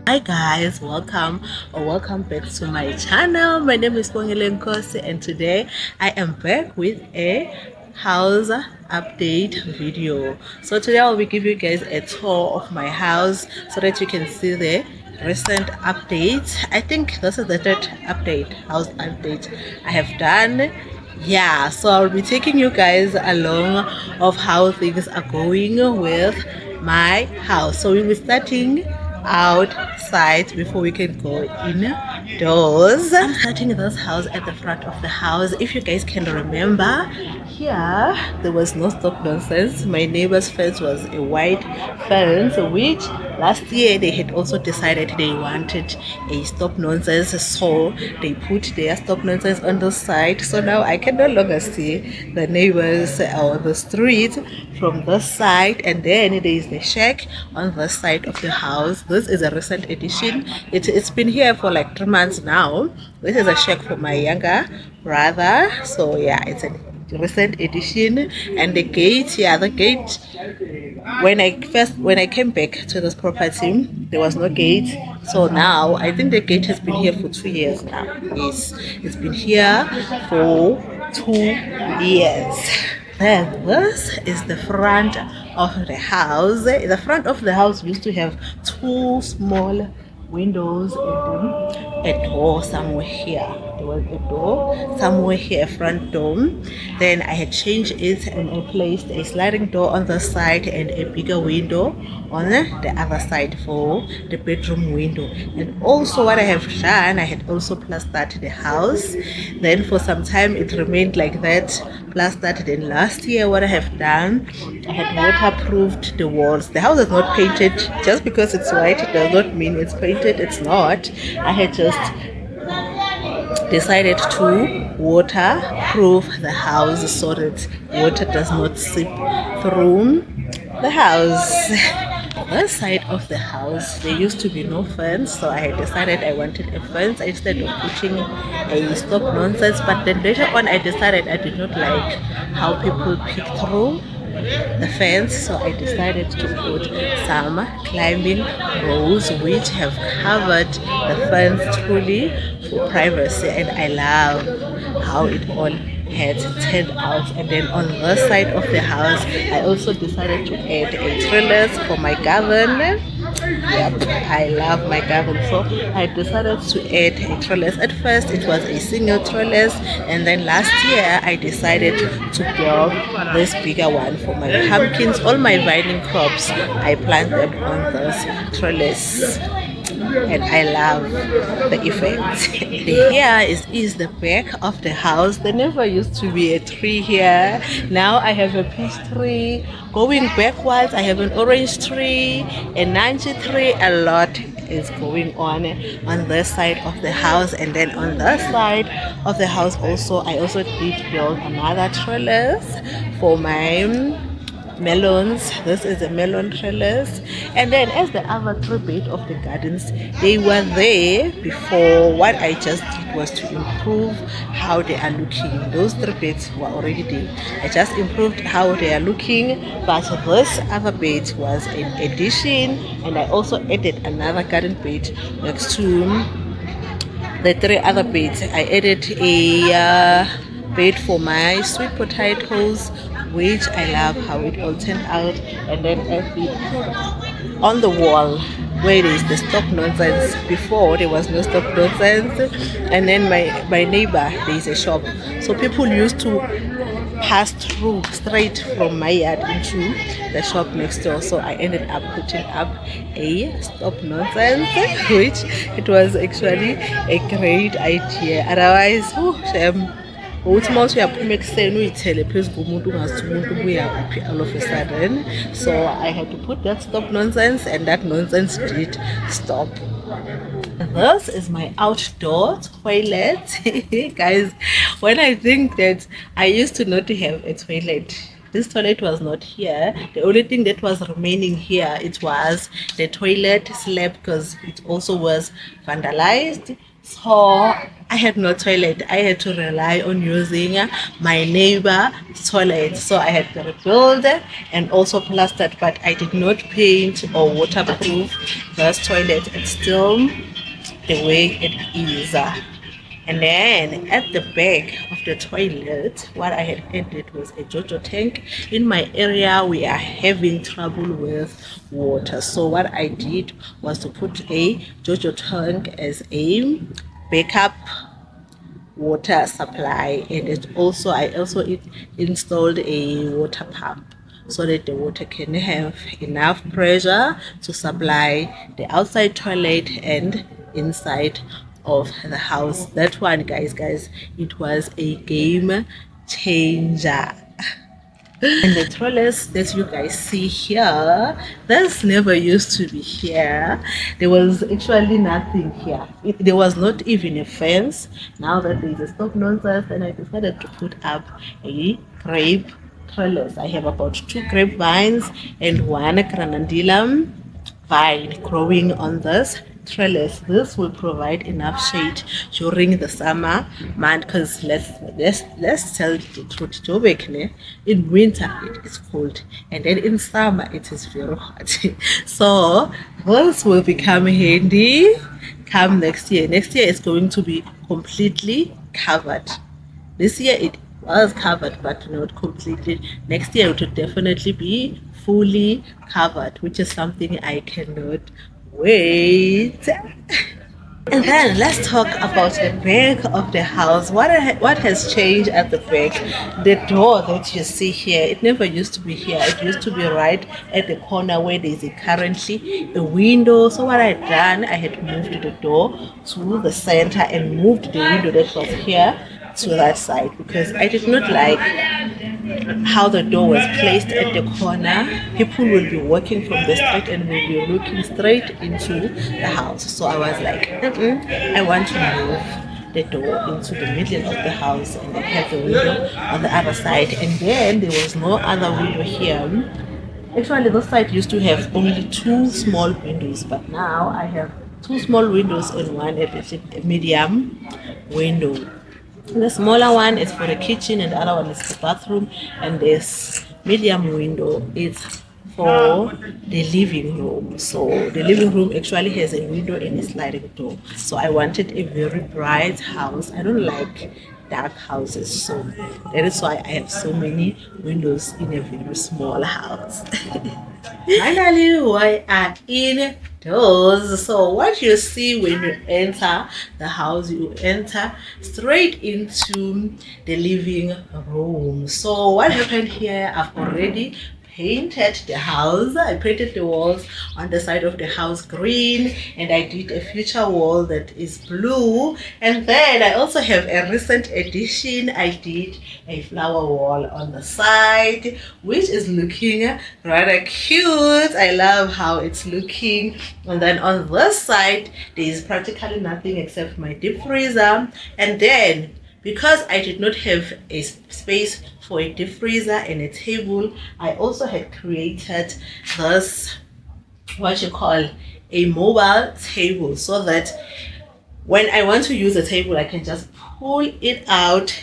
Hi guys, welcome back to my channel. My name is Nkosi, and today I am back with a house update video. So today I will give you guys a tour of my house so that you can see the recent updates. I think this is the third house update I have done. Yeah, so I'll be taking you guys along of how things are going with my house. So we'll be starting outside before we can go indoors. I'm starting this house at the front of the house. If you guys can remember, here there was no stop nonsense. My neighbor's fence was a white fence, which last year they had also decided they wanted a stop nonsense, so they put their stop nonsense on the side. So now I can no longer see the neighbors or the street from this side, and then there is the shack on the side of the house. This is a recent addition. It's been here for like 3 months now. This is a shack for my younger brother. So yeah, it's a recent addition. And the gate, yeah, the gate, when I came back to this property, there was no gate. So now I think the gate has been here for 2 years now. Yes, it's been here for 2 years. And this is the front of the house. The front of the house used to have two small windows and then a door somewhere here. There was a door somewhere here, a front door. Then I had changed it and I placed a sliding door on the side and a bigger window on the other side for the bedroom window. And also what I have done, I had also plastered the house. Then for some time it remained like that, plastered. Then last year what I have done, I had waterproofed the walls. The house is not painted. Just because it's white it does not mean it's painted. It's not. I had just decided to waterproof the house so that water does not seep through the house. On the side of the house there used to be no fence, so I had decided I wanted a fence instead of putting a stop nonsense. But then later on I decided I did not like how people peek through the fence, so I decided to put some climbing rows which have covered the fence truly for privacy, and I love how it all had turned out. And then on the side of the house I also decided to add a trellis for my garden. Yep, I love my garden, so I decided to add a trellis. At first it was a single trellis, and then last year I decided to build this bigger one for my pumpkins. All my vining crops I plant them on this trellis, and I love the effect. Here is the back of the house. There never used to be a tree here. Now I have a peach tree. Going backwards I have an orange tree, a nanchi tree. A lot is going on this side of the house. And then on the side of the house also I also did build another trellis for my melons. This is a melon trellis. And then as the other three beds of the gardens, they were there before. What I just did was to improve how they are looking. Those three beds were already there. I just improved how they are looking, but this other bed was an addition, and I also added another garden bed next to the three other beds. I added a bed for my sweet potatoes, which I love how it all turned out. And then on the wall where there is the stop nonsense, before there was no stop nonsense. And then my neighbor, there is a shop, so people used to pass through straight from my yard into the shop next door. So I ended up putting up a stop nonsense, which it was actually a great idea. Otherwise, ukuthi uma uyaphuma ekuseni uyithele phezu komuntu ungazi umuntu ubuya kuphi all of a sudden. So I had to put that stop nonsense, and that nonsense did stop. This is my outdoor toilet. Guys, when I think that I used to not have a toilet, this toilet was not here. The only thing that was remaining here, it was the toilet slab, because it also was vandalized. So I had no toilet. I had to rely on using my neighbor's toilet. So I had to rebuild and also plastered, but I did not paint or waterproof this toilet. It's still the way it is. And then at the back of the toilet, what I had added was a JoJo tank. In my area, we are having trouble with water. So what I did was to put a JoJo tank as a backup water supply, and I also installed a water pump so that the water can have enough pressure to supply the outside toilet and inside of the house. That one, guys, it was a game changer. And the trellis that you guys see here, this never used to be here. There was actually nothing here. There was not even a fence. Now that there is a stop nonsense, then I decided to put up a grape trellis. I have about 2 grapevines and 1 granadilla vine growing on this trellis. This will provide enough shade during the summer month, because let's tell the truth, Joburg, in winter it is cold and then in summer it is very hot. So this will become handy come next year. Next year it's going to be completely covered. This year it was covered, but not completely. Next year it will definitely be fully covered, which is something I cannot wait. And then let's talk about the back of the house. What has changed at the back? The door that you see here, it never used to be here. It used to be right at the corner where there is currently a window. So what I had done, I had moved the door to the center and moved the window that was here to that side, because I did not like how the door was placed at the corner. People will be walking from the street and will be looking straight into the house. So I was like, I want to move the door into the middle of the house and then have the window on the other side. And then there was no other window here. Actually, this side used to have only 2 small windows, but now I have 2 small windows and 1 a medium window. The smaller one is for the kitchen and the other one is the bathroom, and this medium window is for the living room. So the living room actually has a window and a sliding door. So I wanted a very bright house. I don't like dark houses, so that is why I have so many windows in a very small house. Finally, we are indoors. So what you see when you enter the house, you enter straight into the living room. So what happened here, I've already painted the house. I painted the walls on the side of the house green, and I did a future wall that is blue. And then I also have a recent addition. I did a flower wall on the side, which is looking rather cute. I love how it's looking. And then on this side there is practically nothing except my deep freezer. And then because I did not have a space for a deep freezer and a table, I also had created this, what you call, a mobile table, so that when I want to use a table, I can just pull it out,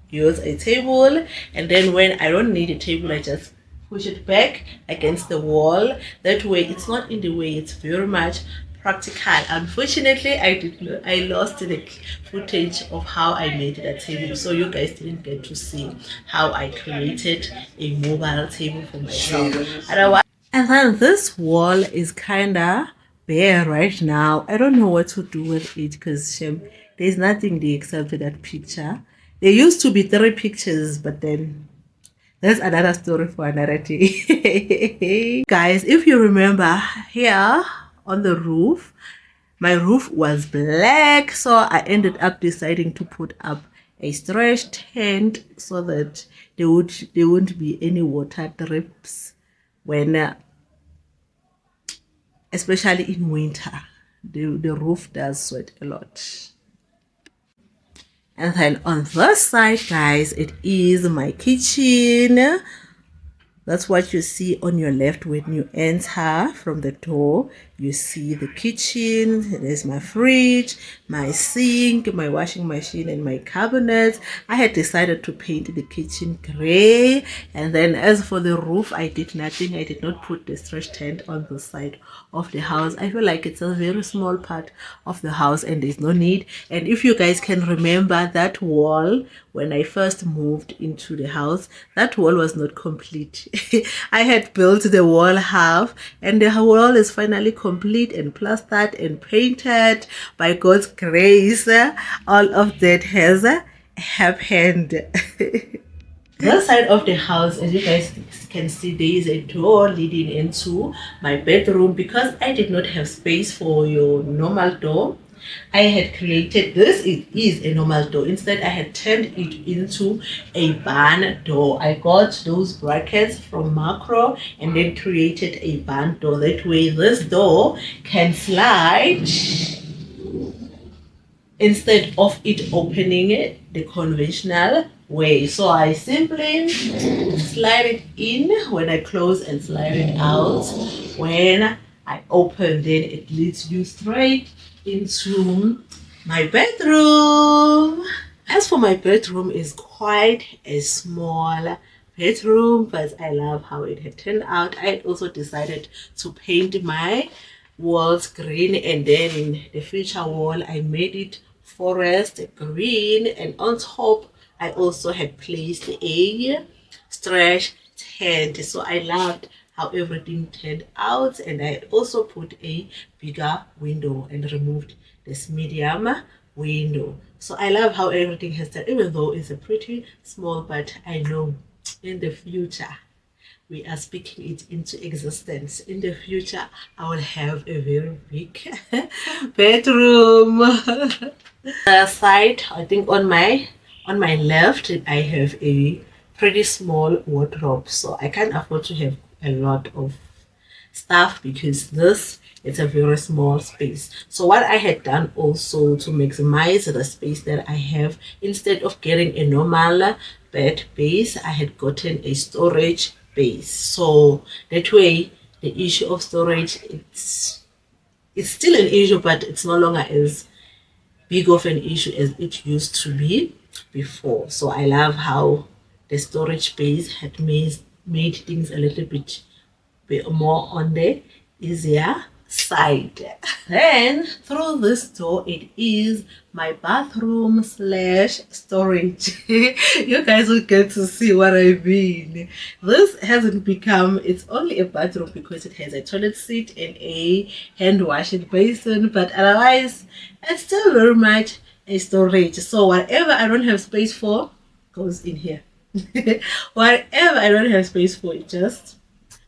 use a table, and then when I don't need a table, I just push it back against the wall. That way it's not in the way. It's very much practical. Unfortunately, I lost the footage of how I made that table, so you guys didn't get to see how I created a mobile table for myself. And then this wall is kinda bare right now. I don't know what to do with it, because there's nothing there except that picture. There used to be 3 pictures, but then that's another story for another day. Guys, if you remember, here on the roof, my roof was black, so I ended up deciding to put up a stretch tent so that there wouldn't be any water drips when especially in winter. The roof does sweat a lot. And then on this side, guys, it is my kitchen. That's what you see on your left when you enter from the door. you see the kitchen. There's my fridge, my sink, my washing machine, and my cabinets. I had decided to paint the kitchen gray, and then as for the roof, I did nothing. I did not put the stretch tent on the side of the house. I feel like it's a very small part of the house and there's no need. And if you guys can remember that wall, when I first moved into the house, that wall was not complete. I had built the wall half, and the wall is finally complete and plastered and painted. By God's grace, all of that has happened. This side of the house, as you guys can see, there is a door leading into my bedroom. Because I did not have space for your normal door, I had created this. It is a normal door. Instead, I had turned it into a barn door. I got those brackets from Macro and then created a barn door. That way this door can slide instead of it opening it the conventional way. So I simply slide it in when I close and slide it out when I open. Then it leads you straight into my bedroom. As for my bedroom, is quite a small bedroom, but I love how it had turned out. I also decided to paint my walls green, and then in the future wall I made it forest green, and on top I also had placed a stretch tent. So I loved how everything turned out, and I had also put a bigger window and removed this medium window. So I love how everything has done, even though it's a pretty small, but I know in the future we are speaking it into existence. In the future I will have a very big bedroom. The side, I think on my left, I have a pretty small wardrobe, so I can't afford to have a lot of stuff because this is a very small space. So what I had done also to maximize the space that I have, instead of getting a normal bed base, I had gotten a storage base. So that way the issue of storage, it's still an issue, but it's no longer as big of an issue as it used to be before. So I love how the storage space had made things a little bit more on the easier side. Then through this door, it is my bathroom slash storage. You guys will get to see what I mean. This hasn't become, it's only a bathroom because it has a toilet seat and a hand washing basin, but otherwise it's still very much a storage. So whatever I don't have space for goes in here. Whatever I don't have space for, it just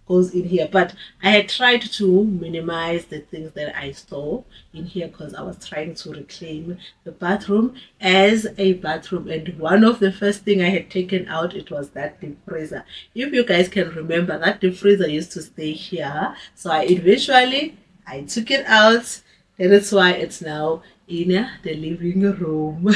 goes in here. But I had tried to minimize the things that I store in here because I was trying to reclaim the bathroom as a bathroom. And one of the first thing I had taken out, it was that deep freezer. If you guys can remember, that deep freezer used to stay here, so I took it out, and that's why it's now in the living room.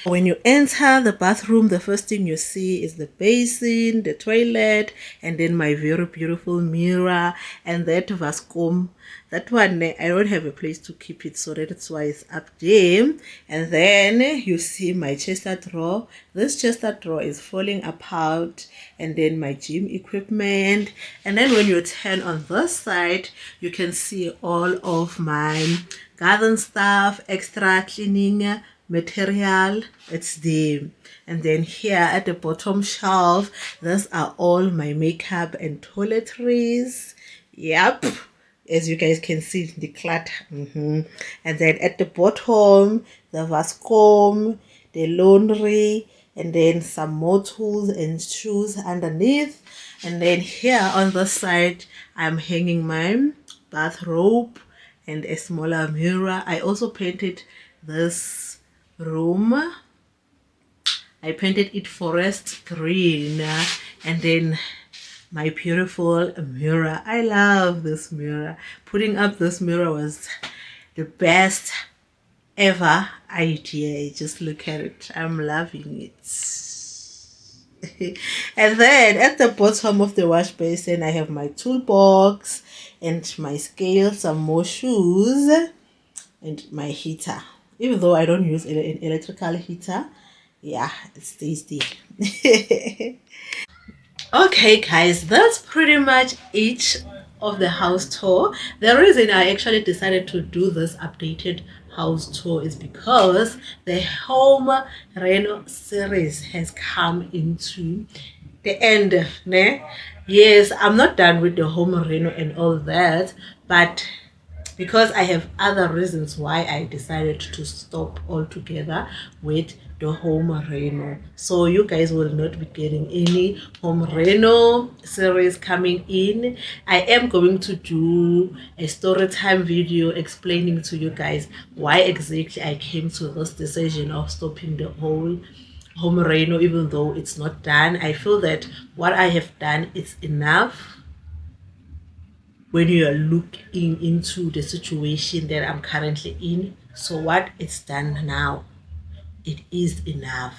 When you enter the bathroom, the first thing you see is the basin, the toilet, and then my very beautiful mirror and that vascom. That one, I don't have a place to keep it, so that's why it's up there. And then you see my chester drawer. This chester drawer is falling apart, and then my gym equipment. And then when you turn on this side, you can see all of my garden stuff, extra cleaning material. It's there. And then here at the bottom shelf, these are all my makeup and toiletries. Yep, as you guys can see, the clutter. And then at the bottom, the vascom, the laundry, and then some more tools and shoes underneath. And then here on the side, I'm hanging my bathrobe and a smaller mirror. I also painted this room. I painted it forest green, and then my beautiful mirror. I love this mirror. Putting up this mirror was the best ever idea. Just look at it. I'm loving it. And then at the bottom of the wash basin, I have my toolbox and my scale, some more shoes, and my heater. Even though I don't use an electrical heater, yeah, it's tasty. Okay, guys, that's pretty much it of the house tour. The reason I actually decided to do this updated house tour is because the home reno series has come into the end. Ne? Yes, I'm not done with the home reno and all that, but because I have other reasons why I decided to stop altogether with the home reno. So you guys will not be getting any home reno series coming in. I am going to do a story time video explaining to you guys why exactly I came to this decision of stopping the whole home reno, even though it's not done. I feel that what I have done is enough when you are looking into the situation that I'm currently in. So what is done now, it is enough.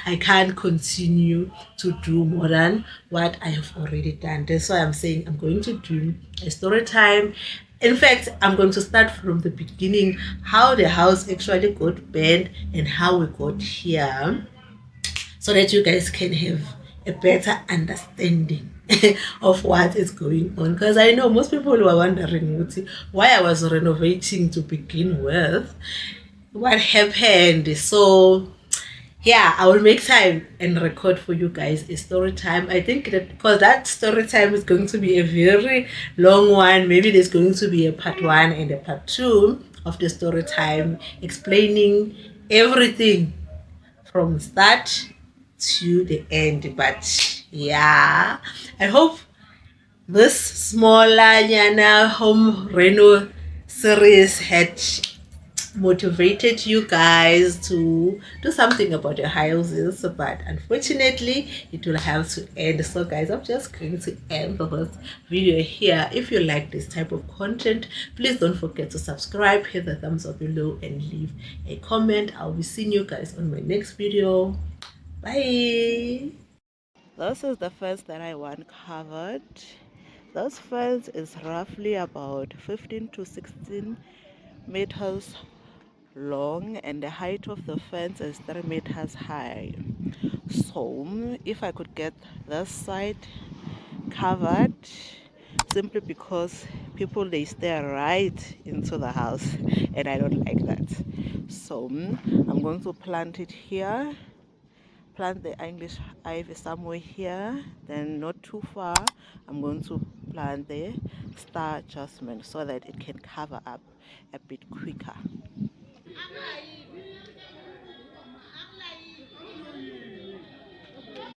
I can't continue to do more than what I have already done. That's why I'm saying I'm going to do a story time. In fact, I'm going to start from the beginning, how the house actually got burned and how we got here, so that you guys can have a better understanding of what is going on. Because I know most people were wondering why I was renovating to begin with, what happened. So yeah, I will make time and record for you guys a story time. I think that because that story time is going to be a very long one, maybe there's going to be a part one and a part two of the story time explaining everything from start to the end. But yeah, I hope this smaller Nyana home reno series had motivated you guys to do something about your houses, but unfortunately it will have to end. So guys, I'm just going to end this video here. If you like this type of content, please don't forget to subscribe, hit the thumbs up below, and leave a comment. I'll be seeing you guys on my next video. Bye. This is the fence that I want covered. This fence is roughly about 15 to 16 meters long, and the height of the fence is 3 meters high. So if I could get this side covered, simply because people, they stare right into the house and I don't like that. So I'm going to plant it here, plant the English ivy somewhere here, then not too far I'm going to plant the star jasmine so that it can cover up a bit quicker.